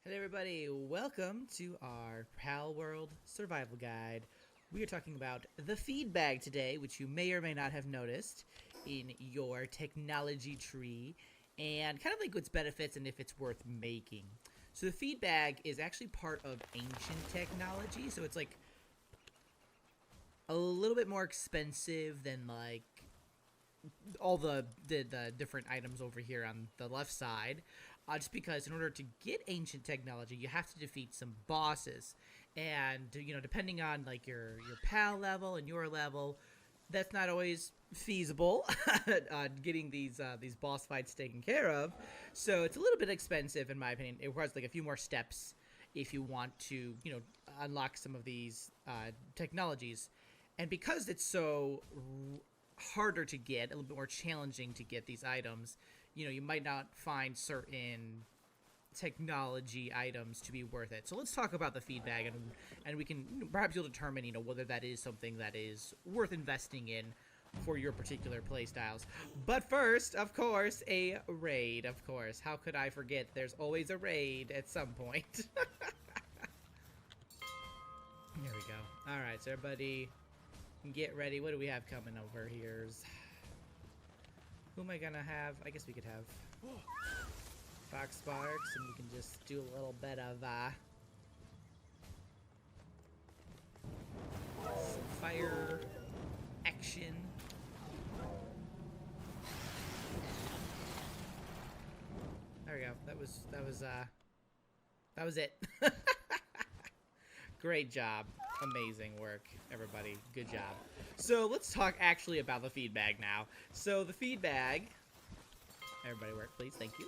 Hello everybody, welcome to our Palworld Survival Guide. We are talking about the feed bag today, which you may or may not have noticed in your technology tree, and kind of like its benefits and if it's worth making. So the feed bag is actually part of ancient technology, so it's like a little bit more expensive than like all the different items over here on the left side, just because in order to get ancient technology, you have to defeat some bosses, and depending on like your pal level and your level, that's not always feasible. Getting these boss fights taken care of, so it's a little bit expensive in my opinion. It requires like a few more steps if you want to unlock some of these technologies, and because it's so harder to get, a little bit more challenging to get these items, you might not find certain technology items to be worth it. So let's talk about the feed bag, and we can perhaps you'll determine whether that is something that is worth investing in for your particular playstyles. But first, of course, a raid. Of course, how could I forget? There's always a raid at some point. There we go. All right, so everybody, get ready. What do we have coming over here? Who am I gonna have? I guess we could have Fox Sparks, and we can just do a little bit of some fire action. There we go. That was it. Great job. Amazing work, everybody. Good job. So let's talk actually about the feed bag now. So the feed bag, everybody work please, thank you,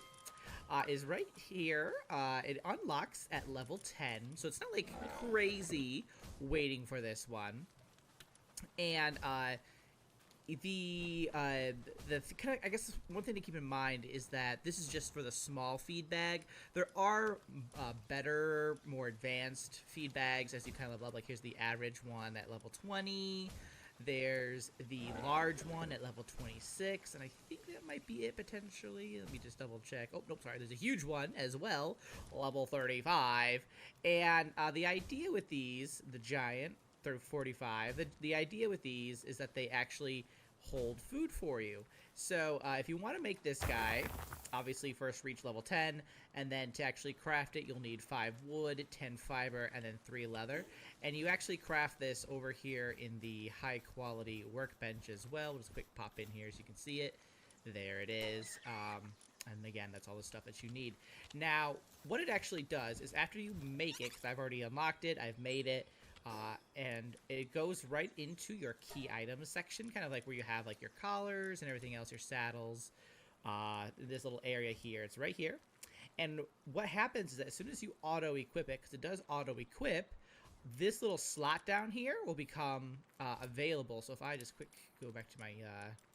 is right here. It unlocks at level 10, so it's not like crazy waiting for this one. And I guess one thing to keep in mind is that this is just for the small feed bag. There are better, more advanced feed bags as you kind of level up. Like here's the average one at level 20. There's the large one at level 26, and I think that might be it potentially. Let me just double check. Oh, nope, sorry. There's a huge one as well, level 35. And the idea with these, the giant through 45, the idea with these is that they actually hold food for you. So if you want to make this guy, obviously first reach level 10, and then to actually craft it, you'll need 5 wood, 10 fiber, and then 3 leather. And you actually craft this over here in the high quality workbench as well. We'll just quick pop in here so you can see it. There it is. And again, that's all the stuff that you need. Now, what it actually does is after you make it, because I've already unlocked it, I've made it, and it goes right into your key items section, kind of like where you have like your collars and everything else, your saddles, this little area here. It's right here. And what happens is that as soon as you auto-equip it, because it does auto-equip, this little slot down here will become available. So if I just quick go back to my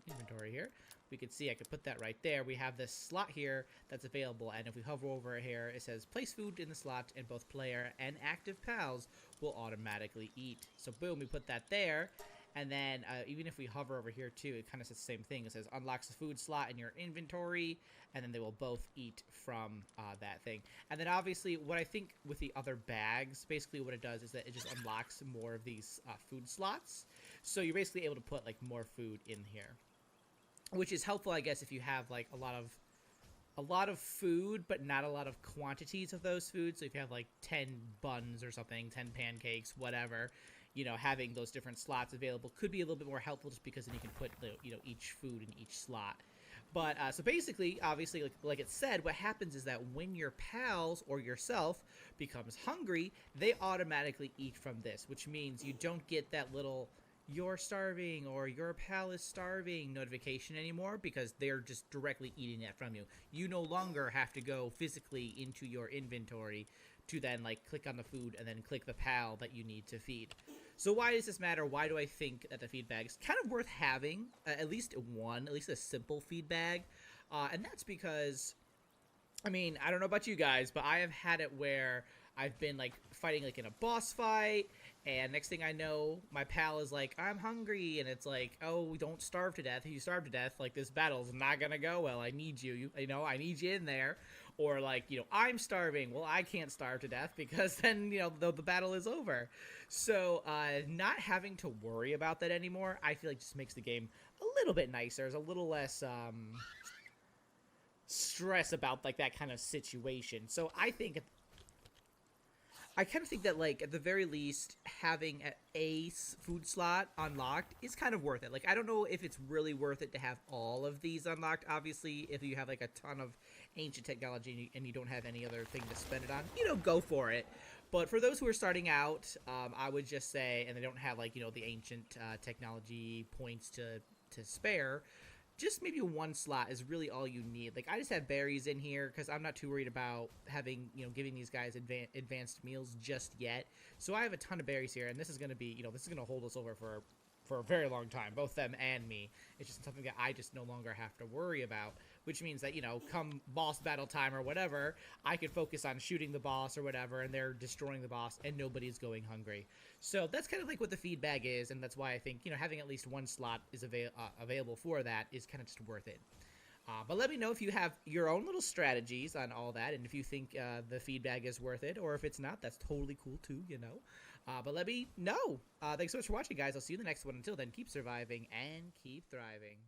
inventory here, we can see I could put that right there. We have this slot here that's available, and if we hover over here, it says place food in the slot, and both player and active pals will automatically eat. So boom, we put that there. And then even if we hover over here too, it kind of says the same thing. It says unlocks the food slot in your inventory, and then they will both eat from that thing. And then obviously what I think with the other bags, basically what it does is that it just unlocks more of these food slots. So you're basically able to put like more food in here, which is helpful, I guess, if you have like a lot of food, but not a lot of quantities of those foods. So if you have like 10 buns or something, 10 pancakes, whatever, having those different slots available could be a little bit more helpful, just because then you can put each food in each slot. But so basically, obviously, like it said, what happens is that when your pals or yourself becomes hungry, they automatically eat from this, which means you don't get that little "you're starving" or "your pal is starving" notification anymore, because they're just directly eating that from you. You no longer have to go physically into your inventory to then like click on the food and then click the pal that you need to feed. So why does this matter? Why do I think that the feed bag is kind of worth having? At least a simple feed bag. And that's because, I mean, I don't know about you guys, but I have had it where I've been like fighting like in a boss fight, and next thing I know, my pal is like, I'm hungry, and it's like, oh, don't starve to death. If you starve to death, like, this battle's not gonna go well. I need you, I need you in there. Or like, I'm starving. Well, I can't starve to death because then, the battle is over. So not having to worry about that anymore, I feel like just makes the game a little bit nicer. There's a little less stress about like that kind of situation. So I kind of think that, like, at the very least, having a food slot unlocked is kind of worth it. Like, I don't know if it's really worth it to have all of these unlocked. Obviously, if you have, like, a ton of ancient technology and you don't have any other thing to spend it on, go for it. But for those who are starting out, I would just say, and they don't have, like, the ancient technology points to spare, just maybe one slot is really all you need. Like, I just have berries in here because I'm not too worried about having, giving these guys advanced meals just yet. So I have a ton of berries here, and this is going to be, this is going to hold us over for a very long time, both them and me. It's just something that I just no longer have to worry about, which means that, come boss battle time or whatever, I could focus on shooting the boss or whatever, and they're destroying the boss, and nobody's going hungry. So that's kind of like what the feed bag is, and that's why I think, having at least one slot is available for that is kind of just worth it. But let me know if you have your own little strategies on all that, and if you think the feed bag is worth it, or if it's not, that's totally cool too, But let me know. Thanks so much for watching, guys. I'll see you in the next one. Until then, keep surviving and keep thriving.